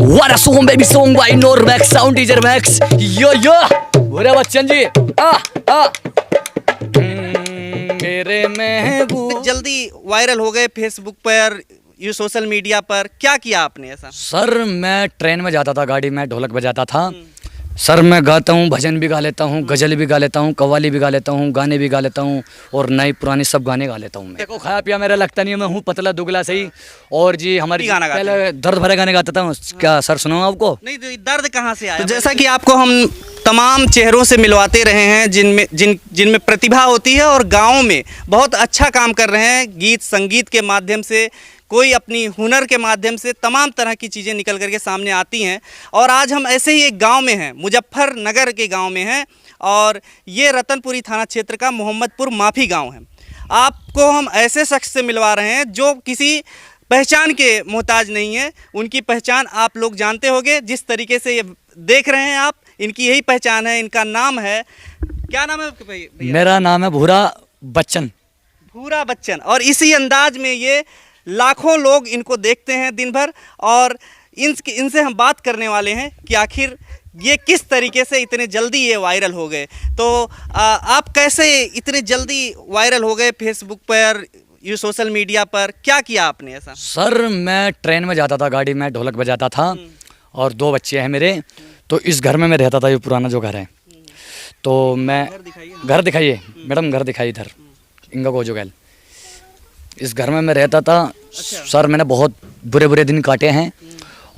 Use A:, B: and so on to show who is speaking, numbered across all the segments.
A: What a song, baby song by Normax, sound teacher Max. Yo yo, बुरे बच्चन जी, मेरे महबूब।
B: जल्दी viral हो गए फेसबुक पर, ये सोशल मीडिया पर, क्या किया आपने ऐसा?
A: सर मैं ट्रेन में जाता था, गाड़ी में ढोलक बजाता था। सर मैं गाता हूँ, भजन भी गा लेता हूँ, गज़ल भी गा लेता हूँ, कव्वाली भी गा लेता हूँ, गाने भी गा लेता हूँ और नई पुरानी सब गाने गा लेता हूँ। मैं देखो खाया पिया मेरा लगता नहीं है, मैं हूँ पतला दुगला सही। और जी हमारी
B: गाना गाते
A: पहले दर्द भरे गाने गाता था। क्या सर सुनाऊँ आपको?
B: नहीं तो दर्द कहाँ से आया? तो जैसा कि आपको हम तमाम चेहरों से मिलवाते रहे हैं जिनमें प्रतिभा होती है और गाँव में बहुत अच्छा काम कर रहे हैं, गीत संगीत के माध्यम से, कोई अपनी हुनर के माध्यम से तमाम तरह की चीज़ें निकल करके सामने आती हैं। और आज हम ऐसे ही एक गांव में हैं, मुजफ्फरनगर के गांव में हैं, और ये रतनपुरी थाना क्षेत्र का मोहम्मदपुर माफी गांव है। आपको हम ऐसे शख्स से मिलवा रहे हैं जो किसी पहचान के मोहताज नहीं है। उनकी पहचान आप लोग जानते होंगे, जिस तरीके से ये देख रहे हैं आप, इनकी यही पहचान है। इनका नाम है, क्या नाम है भैया?
A: मेरा नाम है भूरा बच्चन।
B: भूरा बच्चन। और इसी अंदाज में ये लाखों लोग इनको देखते हैं दिन भर, और इनसे हम बात करने वाले हैं कि आखिर ये किस तरीके से इतने जल्दी ये वायरल हो गए। तो आप कैसे इतने जल्दी वायरल हो गए फेसबुक पर, ये सोशल मीडिया पर, क्या किया आपने ऐसा?
A: सर मैं ट्रेन में जाता था, गाड़ी में ढोलक बजाता था और 2 बच्चे हैं मेरे। तो इस घर में मैं रहता था, ये पुराना जो घर है। तो मैं घर दिखाइए मैडम, घर दिखाइए इधर इंगा को जो गैल, इस घर में मैं रहता था।
B: अच्छा।
A: सर मैंने बहुत बुरे बुरे दिन काटे हैं।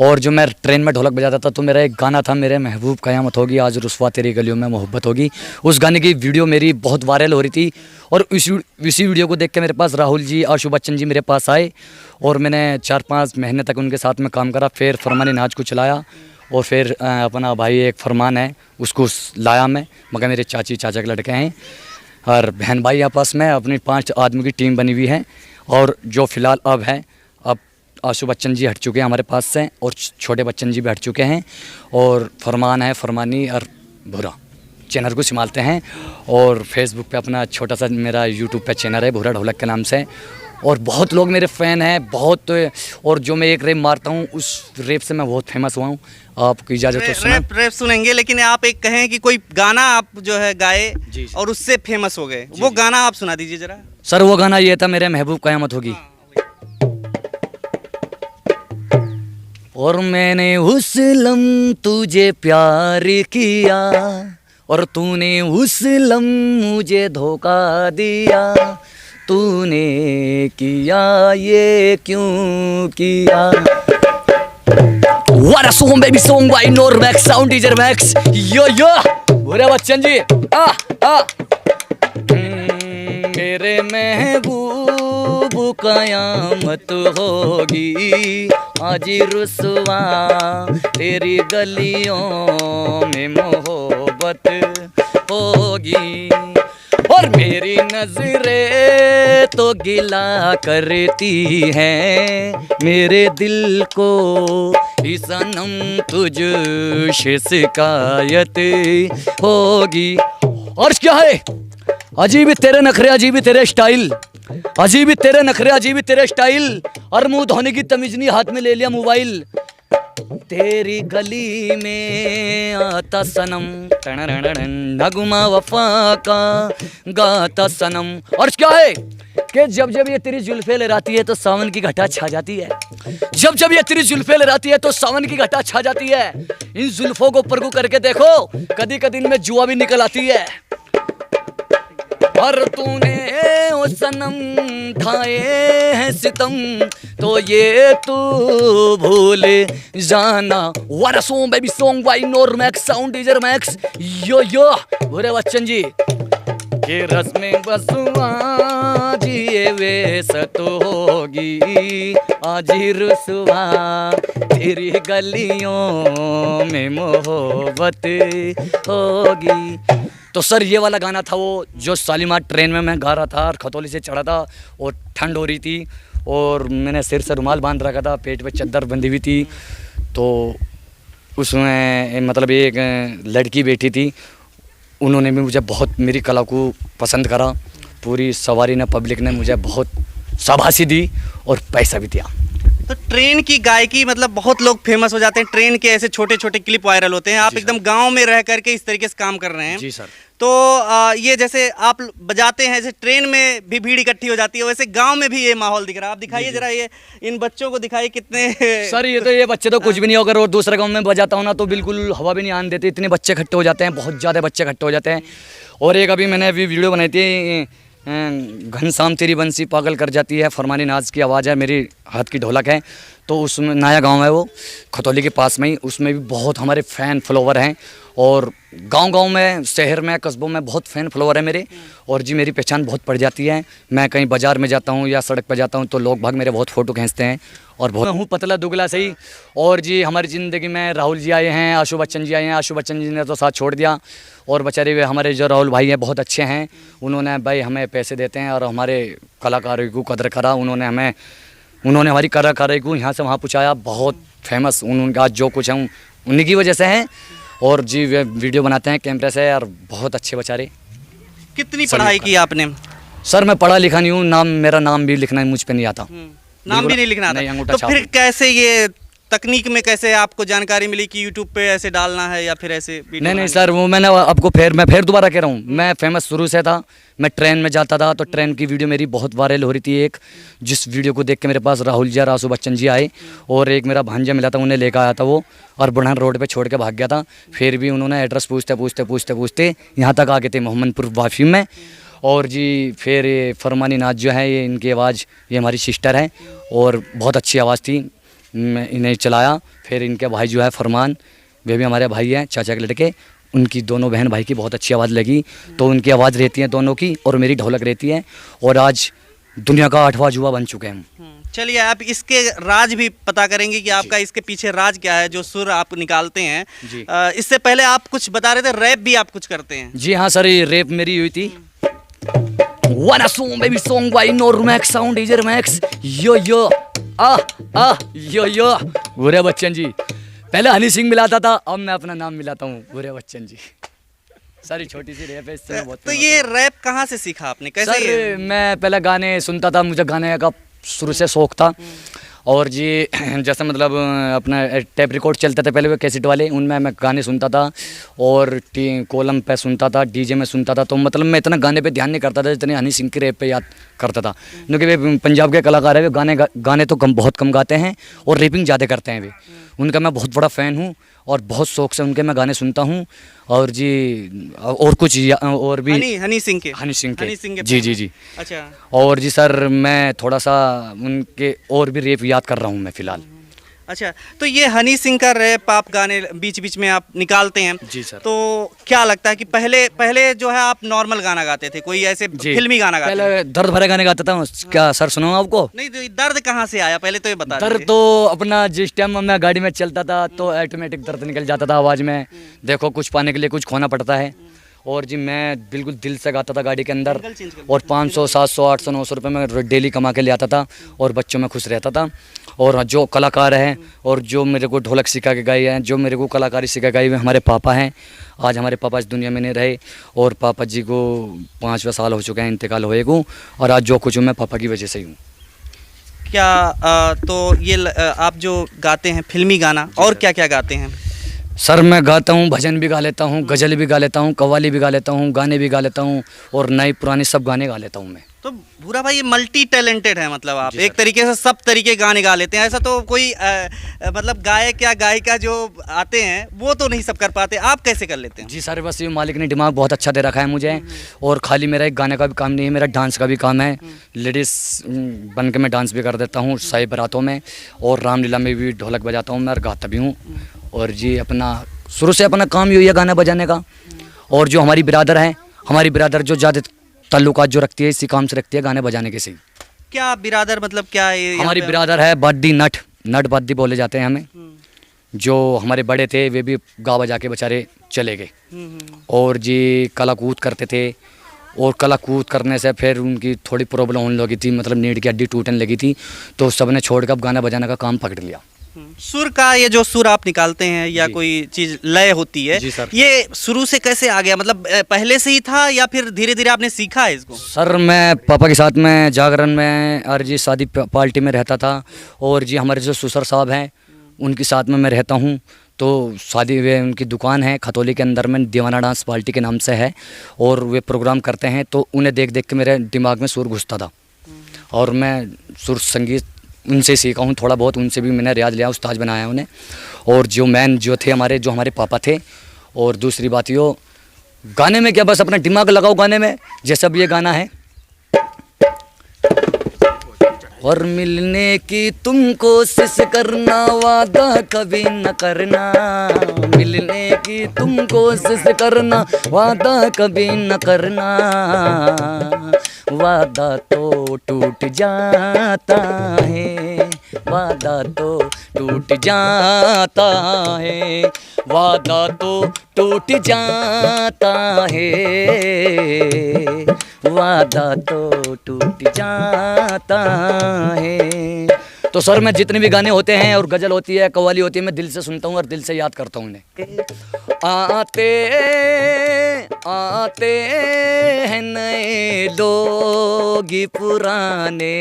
A: और जो मैं ट्रेन में ढोलक बजाता था तो मेरा एक गाना था, मेरे महबूब क़यामत होगी आज रुस्वा तेरी गलियों में मोहब्बत होगी। उस गाने की वीडियो मेरी बहुत वायरल हो रही थी। और इसी वीडियो को देख के मेरे पास राहुल जी, आशु बच्चन जी मेरे पास आए और मैंने 4-5 महीने तक उनके साथ में काम करा। फिर फरमान नाच को चलाया और फिर अपना भाई एक फरमान है उसको लाया मैं, मगर मेरे चाची चाचा के लड़के हैं और बहन भाई आपस में अपनी 5 आदमी की टीम बनी हुई है। और जो फ़िलहाल अब है, अब आशु बच्चन जी हट चुके हैं हमारे पास से और छोटे बच्चन जी भी हट चुके हैं। और फरमान है, फरमानी और भूरा चैनल को संभालते हैं। और फेसबुक पे अपना छोटा सा मेरा यूट्यूब पे चैनल है भूरा ढोलक के नाम से। और बहुत लोग मेरे फ़ैन हैं बहुत। और जो मैं एक रेप मारता हूँ उस रेप से मैं बहुत फेमस हुआ हूँ। आपको इजाज़त तो सुना?
B: रैप सुनेंगे, लेकिन आप एक कहें कि कोई गाना आप जो है गाए
A: जी।
B: और उससे फेमस हो गए, वो गाना आप सुना दीजिए जरा।
A: सर वो गाना ये था, मेरे महबूब क़यामत होगी। और मैंने उस लम तुझे प्यार किया और तूने उस लम मुझे धोखा दिया। तूने किया ये क्यों किया? What a song, baby song by Normax, sound teacher Max. Yo yo, बुरे बच्चन जी, मेरे महबूब क़यामत होगी आज रुस्वा तेरी गलियों में मोहब्बत होगी। और मेरी नजरें तो गिला करती हैं मेरे दिल को ही सनम तुझसे शिकायत होगी। और क्या है? अजीब तेरे नखरे, अजीब तेरे स्टाइल, अजीब तेरे नखरे, अजीब तेरे स्टाइल। और मुंह धोने की तमीज नहीं, हाथ में ले लिया मोबाइल। तेरी गली में आता सनम नगमा वफा का गाता सनम। और क्या है कि जब जब ये तेरी जुल्फे लहराती है तो सावन की घटा छा जाती है। जब जब ये तेरी जुल्फे लहराती है तो सावन की घटा छा जाती है। इन जुल्फों को परगू करके देखो, कदी कदी इनमें जुआ भी निकल आती है। और तूने ओ सनम ढाए हैं सितम तो ये तू भूल जाना। What a song, baby song by Normax, sound teacher Max. यो यो, बुरे बच्चन जी, ये रस्में बसुआ जिए वे सत होगी आज रुस्वा तेरी गलियों में मोहब्बत होगी। तो सर ये वाला गाना था वो जो शालीमार ट्रेन में मैं गा रहा था और खतौली से चढ़ा था और ठंड हो रही थी और मैंने सिर से रुमाल बांध रखा था, पेट पे चादर बंधी हुई थी। तो उसमें मतलब एक लड़की बैठी थी, उन्होंने भी मुझे बहुत मेरी कला को पसंद करा। पूरी सवारी ने, पब्लिक ने मुझे बहुत शाबाशी दी और पैसा भी दिया।
B: तो ट्रेन की गायकी मतलब बहुत लोग फेमस हो जाते हैं, ट्रेन के ऐसे छोटे छोटे क्लिप वायरल होते हैं, आप एकदम गांव में रह करके इस तरीके से काम कर रहे हैं।
A: जी सर।
B: तो ये जैसे आप बजाते हैं, जैसे ट्रेन में भी भीड़ इकट्ठी हो जाती है, वैसे गांव में भी ये माहौल दिख रहा है। आप दिखाइए जरा, ये इन बच्चों को दिखाइए कितने
A: सर ये बच्चे तो कुछ भी नहीं, अगर और दूसरे गांव में बजाता हूँ ना तो बिल्कुल हवा भी नहीं आने देते, इतने बच्चे इकट्ठे हो जाते हैं, बहुत ज़्यादा बच्चे इकट्ठे हो जाते हैं। और एक मैंने अभी वीडियो बनाई थी, घनश्याम तेरी बंसी पागल कर जाती है, फरमानी नाज की आवाज़ है, मेरी हाथ की ढोलक है। तो उसमें नया गांव है वो खतौली के पास में ही, उसमें भी बहुत हमारे फ़ैन फॉलोवर हैं। और गांव में, शहर में, कस्बों में बहुत फ़ैन फॉलोवर है मेरे। और जी मेरी पहचान बहुत पड़ जाती है, मैं कहीं बाज़ार में जाता हूँ या सड़क पर जाता हूँ तो लोग भाग मेरे बहुत फ़ोटो खींचते हैं। और बहुत हूँ पतला दुगला सही। और जी हमारी ज़िंदगी में राहुल जी आए हैं, आशु बच्चन जी आए हैं। आशु बच्चन जी ने तो साथ छोड़ दिया, और बेचारे वे हमारे जो राहुल भाई हैं बहुत अच्छे हैं, उन्होंने भाई हमें पैसे देते हैं और हमारे कलाकारों को कदर करा, उन्होंने हमारी कलाकारी को यहाँ से वहाँ पहुँचाया, बहुत फेमस उनका आज जो कुछ है उन्हीं की वजह से हैं। और जी वे वीडियो बनाते हैं कैमरे से, और बहुत अच्छे बेचारे।
B: कितनी पढ़ाई की आपने?
A: सर मैं पढ़ा लिखा नहीं हूँ, मेरा नाम भी लिखना मुझ पे नहीं आता।
B: नाम भी नहीं लिखना आता। तो फिर कैसे ये तकनीक में कैसे आपको जानकारी मिली कि यूट्यूब पे ऐसे डालना है या फिर ऐसे वीडियो?
A: नहीं सर, वो मैंने आपको मैं फिर दोबारा कह रहा हूँ, मैं फेमस शुरू से था। मैं ट्रेन में जाता था तो ट्रेन की वीडियो मेरी बहुत वायरल हो रही थी, एक जिस वीडियो को देख के मेरे पास राहुल जी और आशु बच्चन जी आए, और एक मेरा भांजा मिला था, उन्हें लेकर आया था वो, और बुढ़ान रोड पे छोड़ के भाग गया था। फिर भी उन्होंने एड्रेस पूछते यहाँ तक आ गए थे मोहम्मदपुर वाफी में। और जी फिर ये फरमानी नाज जो है, ये इनकी आवाज़, ये हमारी सिस्टर है और बहुत अच्छी आवाज़ थी, मैं इन्हें चलाया। फिर इनके भाई जो है फरमान, वे भी हमारे भाई हैं, चाचा के लड़के, उनकी दोनों बहन भाई की बहुत अच्छी आवाज़ लगी, तो उनकी आवाज़ रहती है दोनों की, और मेरी ढोलक रहती है, और आज दुनिया का 8वां जुआ बन चुके हैं।
B: चलिए आप इसके राज भी पता करेंगे कि आपका इसके पीछे राज क्या है, जो सुर आप निकालते हैं। इससे पहले आप कुछ बता रहे थे, रैप भी आप कुछ करते हैं?
A: जी हाँ सर, ये रैप मेरी हुई थी। Wanna song baby song by Normax Sound DJ Max yo yo बुरे बच्चन जी। पहले हनी सिंह मिलाता था, अब मैं अपना नाम मिलाता हूँ बुरे बच्चन जी। सारी छोटी सी रैप है, इससे बहुत। तो
B: ये रैप कहाँ से सीखा आपने, कैसे?
A: सर मैं पहले गाने सुनता था, मुझे गाने का शुरू से शौक था। और जी जैसे मतलब अपना टेप रिकॉर्ड चलते थे पहले, वो कैसेट वाले, उनमें मैं गाने सुनता था, और कॉलम पे सुनता था, डीजे में सुनता था। तो मतलब मैं इतना गाने पे ध्यान नहीं करता था जितने हनी सिंह के रैप पे याद करता था, क्योंकि वे पंजाब के कलाकार है, वे गाने तो बहुत कम गाते हैं और रैपिंग ज़्यादा करते हैं वे। उनका मैं बहुत बड़ा फ़ैन हूँ और बहुत शौक से उनके मैं गाने सुनता हूँ। और जी और कुछ और भी
B: हनी सिंह के
A: जी।
B: अच्छा।
A: और जी सर मैं थोड़ा सा उनके और भी रैप याद कर रहा हूँ मैं फ़िलहाल।
B: अच्छा, तो ये हनी सिंह का रैप आप गाने बीच बीच में आप निकालते हैं?
A: जी सर।
B: तो क्या लगता है कि पहले जो है आप नॉर्मल गाना गाते थे, कोई ऐसे फिल्मी गाना गाते थे?
A: पहले दर्द भरे गाने गाता था। क्या सर सुनाऊं आपको?
B: नहीं, तो दर्द कहाँ से आया पहले तो ये बता।
A: दर्द तो अपना जिस टाइम मैं गाड़ी में चलता था तो ऑटोमेटिक दर्द निकल जाता था आवाज़ में। देखो कुछ पाने के लिए कुछ खोना पड़ता है। और जी मैं बिल्कुल दिल से गाता था गाड़ी के अंदर, और 500 700 800 900 रुपये में डेली कमा के ले आता था, और बच्चों में खुश रहता था। और जो कलाकार हैं और जो मेरे को ढोलक सिखा के गाए हैं, जो मेरे को कलाकारी सिखा गई, वे हमारे पापा हैं। आज हमारे पापा इस दुनिया में नहीं रहे, और पापा जी को 5वां साल हो चुका है इंतकाल होए को, और आज जो कुछ हूँ मैं पापा की वजह से ही हूँ।
B: क्या तो ये आप जो गाते हैं फिल्मी गाना, और क्या क्या गाते हैं?
A: सर मैं गाता हूँ, भजन भी गा लेता हूँ, गज़ल भी गा लेता हूँ, कव्वाली भी गा लेता हूँ, गाने भी गा लेता हूँ, और नए पुराने सब गाने गा लेता हूँ मैं।
B: तो भूरा भाई ये मल्टी टैलेंटेड है, मतलब आप एक तरीके से सब तरीके गाने गा लेते हैं। ऐसा तो कोई मतलब गायक या गायिका जो आते हैं वो तो नहीं सब कर पाते, आप कैसे कर लेते हैं?
A: जी सर, बस ये मालिक ने दिमाग बहुत अच्छा दे रखा है मुझे, और खाली मेरा एक गाने का भी काम नहीं है, मेरा डांस का भी काम है। लेडीज़ बन के मैं डांस भी कर देता हूँ शाही बारातों में, और रामलीला में भी ढोलक बजाता हूँ मैं, और गाता भी हूँ। और जी अपना शुरू से अपना काम यही है गाना बजाने का। और जो हमारी बिरादर है, हमारी बिरादर जो ज़्यादा ताल्लुकात जो रखती है इसी काम से रखती है, गाने बजाने के से।
B: क्या बिरादर मतलब क्या है?
A: हमारी बिरादर है बादी नट बादी बोले जाते हैं हमें। जो हमारे बड़े थे वे भी गा बजा के बेचारे चले गए, और जी कला कूद करते थे, और कला कूद करने से फिर उनकी थोड़ी प्रॉब्लम होने लगी थी, मतलब नीड की हड्डी टूटने लगी थी, तो सब ने छोड़ कर अब गाना बजाने का काम पकड़ लिया।
B: सुर का ये जो सुर आप निकालते हैं या
A: जी।
B: कोई चीज लय होती है,
A: जी सर।
B: ये शुरू से कैसे आ गया? मतलब पहले से ही था या फिर धीरे धीरे आपने सीखा है इसको?
A: सर मैं पापा के साथ में जागरण में और जी शादी पार्टी में रहता था, और जी हमारे जो सुसर साहब हैं उनके साथ में मैं रहता हूँ। तो शादी वे उनकी दुकान है खतौली के अंदर में, दीवाना डांस पार्टी के नाम से है, और वे प्रोग्राम करते हैं। तो उन्हें देख देख के मेरे दिमाग में सुर घुसता था, और मैं सुर संगीत उनसे सीखा हूँ थोड़ा बहुत, उनसे भी मैंने रियाज लिया, उस्ताद बनाया उन्हें। और जो मैन जो थे हमारे, जो हमारे पापा थे। और दूसरी बात यो, गाने में क्या बस अपना दिमाग लगाओ गाने में, जैसा अब ये गाना है, और मिलने की तुम कोशिश करना, वादा कभी न करना, मिलने की तुम कोशिश करना, वादा कभी न करना, वादा तो टूट जाता है, वादा तो टूट जाता है, वादा तो टूट जाता है, वादा तो टूट जाता है। तो सर मैं जितने भी गाने होते हैं और गज़ल होती है, कव्वाली होती है, मैं दिल से सुनता हूँ और दिल से याद करता हूँ उन्हें। आते आते हैं नए लोग, पुराने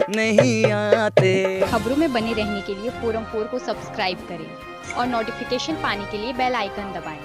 A: नहीं आते।
C: खबरों में बने रहने के लिए फोरम 4 को सब्सक्राइब करें और नोटिफिकेशन पाने के लिए बेल आइकन दबाएं।